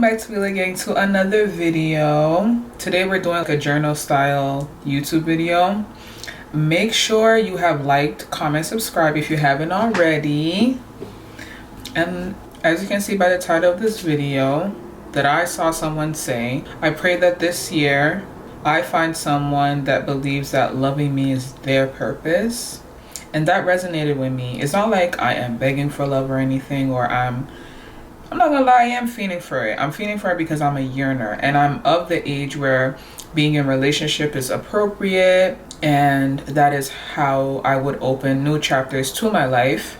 welcome back to Taweelah Gang to another video. Today we're doing like a journal style YouTube video. Make sure you have liked, comment, subscribe if you haven't already. And as you can see by the title of this video, that I saw someone say, I pray that this year I find someone that believes that loving me is their purpose. And that resonated with me. It's not like I am begging for love or anything, or I'm not gonna lie, I am feeling for it. I'm feeling for it because I'm a yearner, and I'm of the age where being in a relationship is appropriate, and that is how I would open new chapters to my life.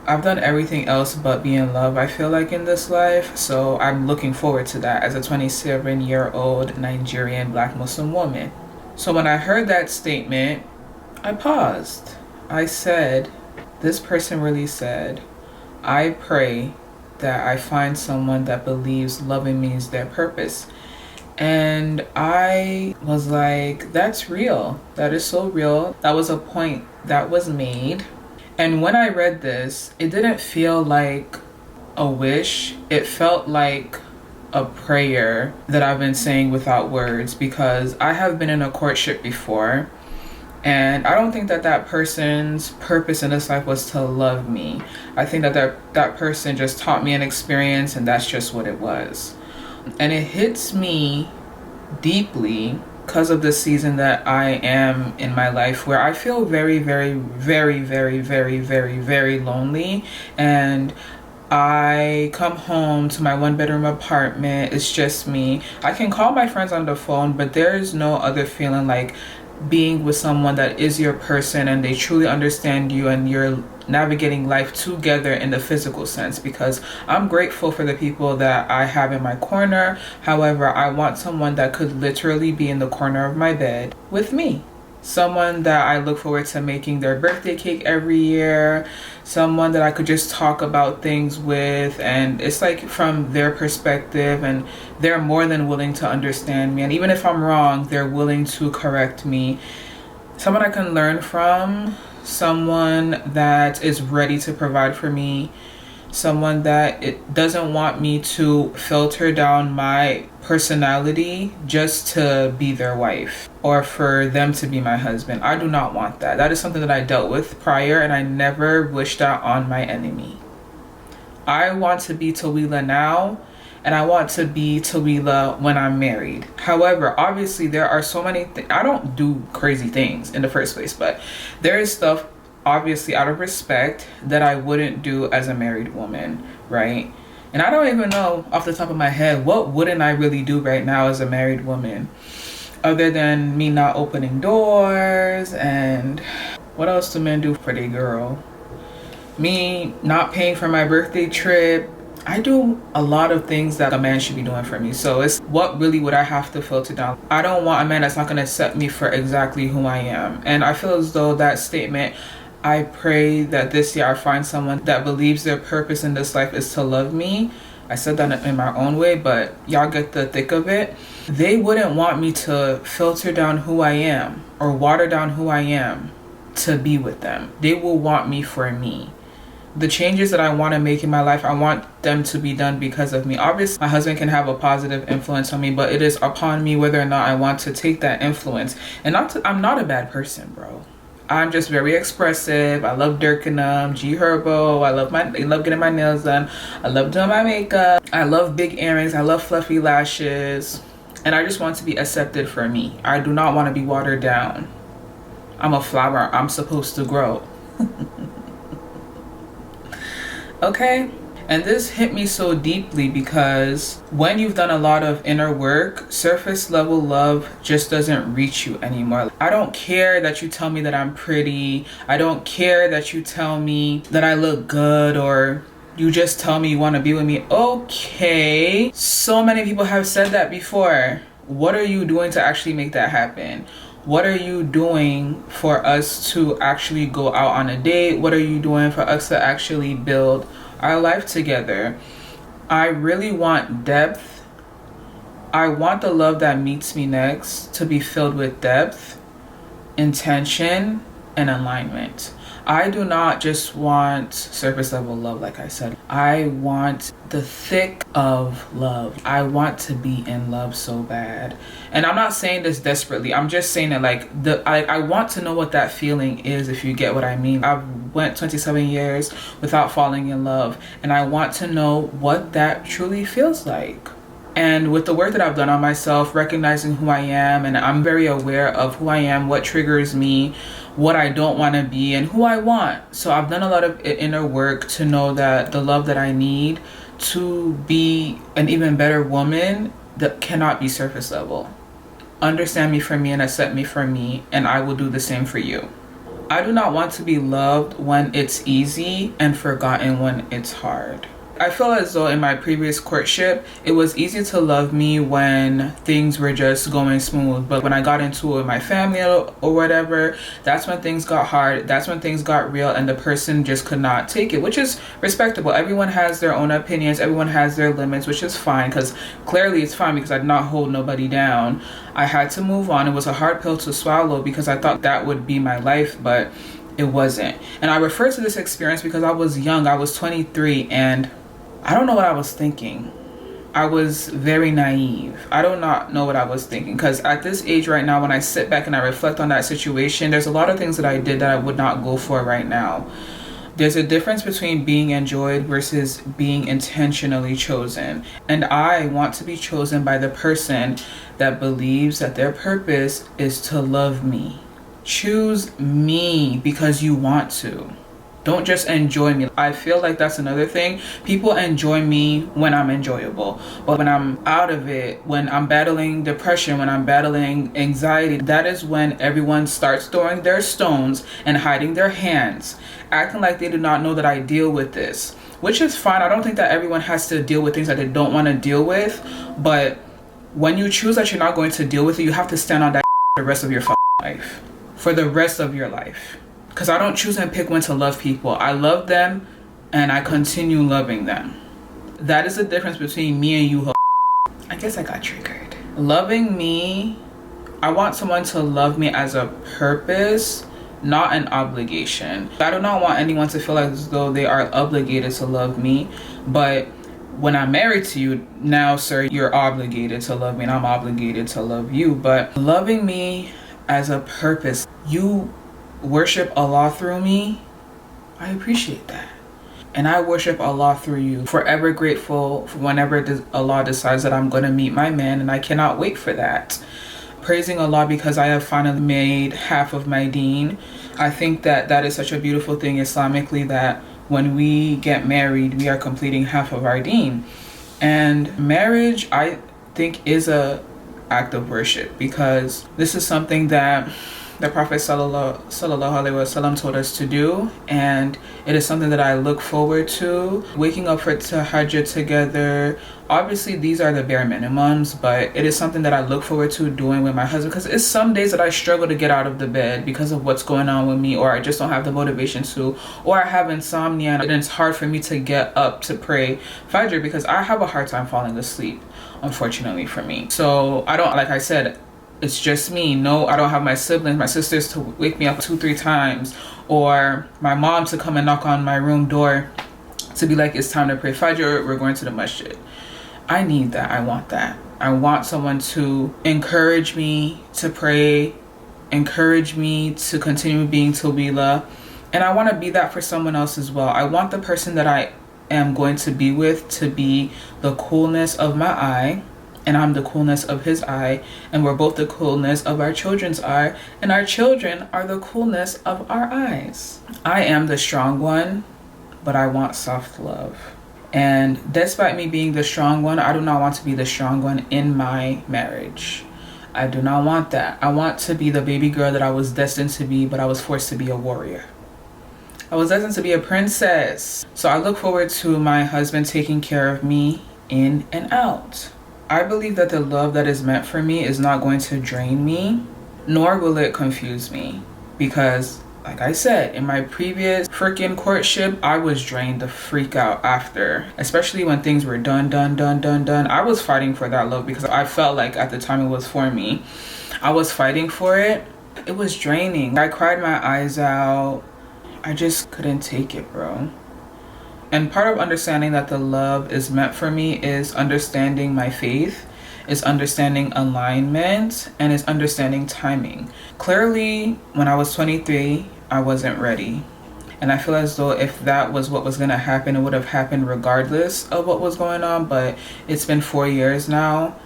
I've done everything else but be in love, I feel like, in this life, so I'm looking forward to that as a 27-year-old Nigerian Black Muslim woman. So when I heard that statement, I paused. I said, this person really said, I pray that I find someone that believes loving me is their purpose. And I was like, that's real. That is so real. That was a point that was made. And when I read this, it didn't feel like a wish. It felt like a prayer that I've been saying without words, because I have been in a courtship before. And I don't think that that person's purpose in this life was to love me. I think that that person just taught me an experience, and that's just what it was. And it hits me deeply because of the season that I am in my life, where I feel very, very, very, very, very, very, very lonely. And I come home to my 1-bedroom apartment. It's just me. I can call my friends on the phone, but there's no other feeling like being with someone that is your person and they truly understand you and you're navigating life together in the physical sense, because I'm grateful for the people that I have in my corner. However, I want someone that could literally be in the corner of my bed with me. Someone that I look forward to making their birthday cake every year. Someone that I could just talk about things with, and it's like from their perspective, and they're more than willing to understand me. And even if I'm wrong, they're willing to correct me. Someone I can learn from. Someone that is ready to provide for me. Someone that it doesn't want me to filter down my personality just to be their wife or for them to be my husband. I do not want that. That is something that I dealt with prior, and I never wish that on my enemy. I want to be Taweelah now, and I want to be Taweelah when I'm married. However, obviously there are so many things. I don't do crazy things in the first place, but there is stuff obviously out of respect that I wouldn't do as a married woman, right? And I don't even know off the top of my head, what wouldn't I really do right now as a married woman, other than me not opening doors. And what else do men do for their girl? Me not paying for my birthday trip. I do a lot of things that a man should be doing for me. So it's, what really would I have to filter down? I don't want a man that's not going to accept me for exactly who I am. And I feel as though that statement, I pray that this year I find someone that believes their purpose in this life is to love me. I said that in my own way, but y'all get the thick of it. They wouldn't want me to filter down who I am or water down who I am to be with them. They will want me for me. The changes that I want to make in my life, I want them to be done because of me. Obviously, my husband can have a positive influence on me, but it is upon me whether or not I want to take that influence. And I'm not a bad person, bro. I'm just very expressive. I love dirking them, G Herbo. I love getting my nails done. I love doing my makeup. I love big earrings. I love fluffy lashes. And I just want to be accepted for me. I do not want to be watered down. I'm a flower. I'm supposed to grow. Okay? And this hit me so deeply because when you've done a lot of inner work, surface level love just doesn't reach you anymore. I don't care that you tell me that I'm pretty. I don't care that you tell me that I look good, or you just tell me you want to be with me. Okay. So many people have said that before. What are you doing to actually make that happen? What are you doing for us to actually go out on a date? What are you doing for us to actually build our life together? I really want depth. I want the love that meets me next to be filled with depth, intention, and alignment. I do not just want surface level love, like I said. I want the thick of love. I want to be in love so bad. And I'm not saying this desperately. I'm just saying that like I want to know what that feeling is, if you get what I mean. I've went 27 years without falling in love, and I want to know what that truly feels like. And with the work that I've done on myself, recognizing who I am, and I'm very aware of who I am, what triggers me, what I don't want to be, and who I want. So I've done a lot of inner work to know that the love that I need to be an even better woman that cannot be surface level. Understand me for me and accept me for me, and I will do the same for you. I do not want to be loved when it's easy and forgotten when it's hard. I feel as though in my previous courtship, it was easy to love me when things were just going smooth. But when I got into it with my family or whatever, that's when things got hard. That's when things got real, and the person just could not take it, which is respectable. Everyone has their own opinions. Everyone has their limits, which is fine, because clearly it's fine because I did not hold nobody down. I had to move on. It was a hard pill to swallow because I thought that would be my life, but it wasn't. And I refer to this experience because I was young. I was 23, and I don't know what I was thinking. I was very naive. I do not know what I was thinking, because at this age right now, when I sit back and I reflect on that situation, there's a lot of things that I did that I would not go for right now. There's a difference between being enjoyed versus being intentionally chosen. And I want to be chosen by the person that believes that their purpose is to love me. Choose me because you want to. Don't just enjoy me. I feel like that's another thing. People enjoy me when I'm enjoyable. But when I'm out of it, when I'm battling depression, when I'm battling anxiety, that is when everyone starts throwing their stones and hiding their hands, acting like they do not know that I deal with this, which is fine. I don't think that everyone has to deal with things that they don't want to deal with. But when you choose that you're not going to deal with it, you have to stand on that the rest of your life. For the rest of your life. Because I don't choose and pick when to love people. I love them and I continue loving them. That is the difference between me and you. I guess I got triggered. Loving me, I want someone to love me as a purpose, not an obligation. I do not want anyone to feel as though they are obligated to love me. But when I'm married to you, now, sir, you're obligated to love me and I'm obligated to love you. But loving me as a purpose, you worship Allah through me, I appreciate that. And I worship Allah through you. Forever grateful for whenever Allah decides that I'm going to meet my man, and I cannot wait for that. Praising Allah because I have finally made half of my deen. I think that that is such a beautiful thing Islamically, that when we get married, we are completing half of our deen. And marriage, I think, is a act of worship, because this is something that the Prophet sallallahu alaihi wasallam told us to do, and it is something that I look forward to. Waking up for tahajjud together, obviously these are the bare minimums, but it is something that I look forward to doing with my husband, because it's some days that I struggle to get out of the bed because of what's going on with me, or I just don't have the motivation to, or I have insomnia and it's hard for me to get up to pray Fajr because I have a hard time falling asleep, unfortunately for me. So I don't, like I said, it's just me. No, I don't have my siblings, my sisters to wake me up 2-3 times, or my mom to come and knock on my room door to be like, it's time to pray Fajr, we're going to the masjid. I need that. I want that. I want someone to encourage me to pray, encourage me to continue being Taweelah, and I want to be that for someone else as well. I want the person that I am going to be with to be the coolness of my eye, and I'm the coolness of his eye, and we're both the coolness of our children's eye, and our children are the coolness of our eyes. I am the strong one, but I want soft love. And despite me being the strong one, I do not want to be the strong one in my marriage. I do not want that. I want to be the baby girl that I was destined to be, but I was forced to be a warrior. I was destined to be a princess. So I look forward to my husband taking care of me in and out. I believe that the love that is meant for me is not going to drain me, nor will it confuse me. Because, like I said, in my previous freaking courtship, I was drained the freak out after. Especially when things were done. I was fighting for that love because I felt like at the time it was for me. I was fighting for it. It was draining. I cried my eyes out. I just couldn't take it, bro. And part of understanding that the love is meant for me is understanding my faith, is understanding alignment, and is understanding timing. Clearly, when I was 23, I wasn't ready. And I feel as though if that was what was going to happen, it would have happened regardless of what was going on. But it's been 4 years now.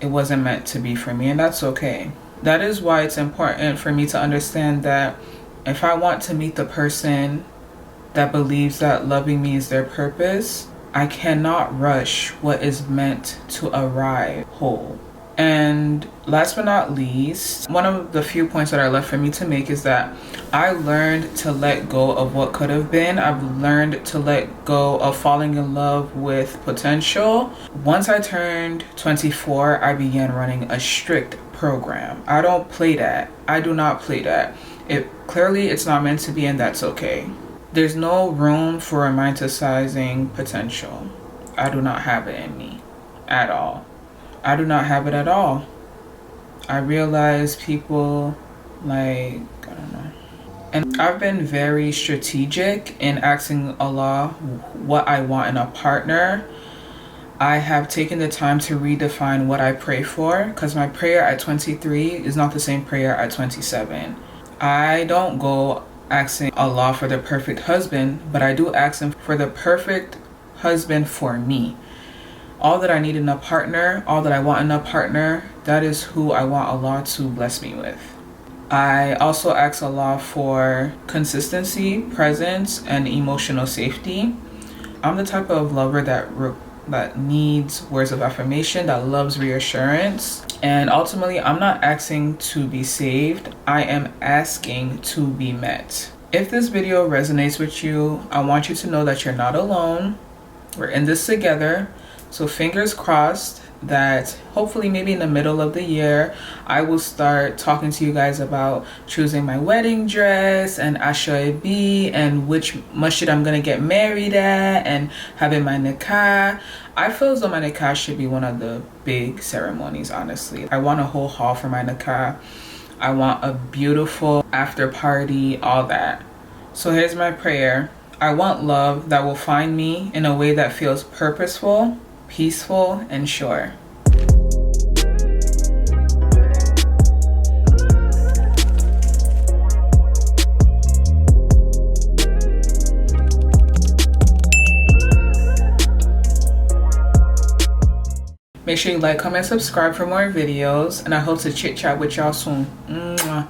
It wasn't meant to be for me, and that's okay. That is why it's important for me to understand that if I want to meet the person that believes that loving me is their purpose, I cannot rush what is meant to arrive whole. And last but not least, one of the few points that are left for me to make is that I learned to let go of what could have been. I've learned to let go of falling in love with potential. Once I turned 24, I began running a strict program. I don't play that. I do not play that. Clearly it's not meant to be, and that's okay. There's no room for romanticizing potential. I do not have it in me at all. I do not have it at all. I realize people I don't know. And I've been very strategic in asking Allah what I want in a partner. I have taken the time to redefine what I pray for, because my prayer at 23 is not the same prayer at 27. I don't go asking Allah for the perfect husband, but I do ask him for the perfect husband for me. All that I need in a partner, all that I want in a partner, that is who I want Allah to bless me with. I also ask Allah for consistency, presence, and emotional safety. I'm the type of lover that needs words of affirmation, that loves reassurance. And ultimately, I'm not asking to be saved. I am asking to be met. If this video resonates with you, I want you to know that you're not alone. We're in this together. So fingers crossed that hopefully maybe in the middle of the year, I will start talking to you guys about choosing my wedding dress and Ashoebi and which masjid I'm going to get married at and having my nikah. I feel as though my nikah should be one of the big ceremonies, honestly. I want a whole hall for my nikah. I want a beautiful after party, all that. So here's my prayer. I want love that will find me in a way that feels purposeful, peaceful, and sure. Make sure you like, comment, subscribe for more videos, and I hope to chit chat with y'all soon. Mwah.